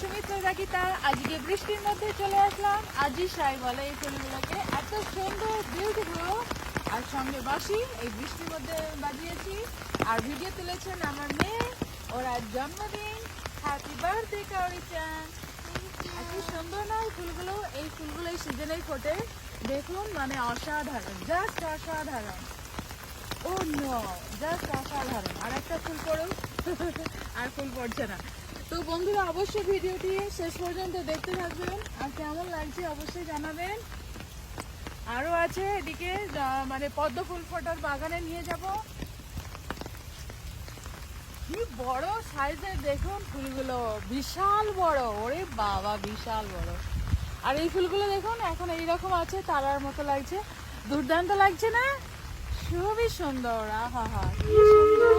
সুমিত্রা রাকিতা। আজকে বৃষ্টির মধ্যে চলে আসলাম। আজই সাই বলে এই ফুলগুলোকে, এত সুন্দর বিউটিফুল। আর সঙ্গে বাঁশি এই বৃষ্টির মধ্যে বাজিয়েছি। আর ভিডিও তুলেছেন আমার মেয়ে, ওর আজ জন্মদিন। হ্যাপি বার্থডে কাউরিচান। এত সুন্দর না এই ফুলগুলো, এই ফুলগুলো এই সিজনেই ফোটে। দেখুন মানে অসাধারণ, জাস্ট অসাধারণ। ও নো, জাস্ট অসাধারণ। আর একটা ফুল পড়ো। আর ফুল পড়ছে না। তো বন্ধুরা অবশ্যই ভিডিওটি শেষ পর্যন্ত দেখতে থাকবেন, আর কেমন লাগছে অবশ্যই জানাবেন। আরো আছে এদিকে মানে পদ্ম ফুল ফোটার বাগানে নিয়ে যাব। কি বড় সাইজের দেখুন ফুলগুলো, বিশাল বড়। ওরে বাবা, বিশাল বড়। আর এই ফুলগুলো দেখুন এখন এইরকম আছে, তারার মতো লাগছে। দুর্দান্ত লাগছে না? খুবই সুন্দর। আহা হা, কি সুন্দর।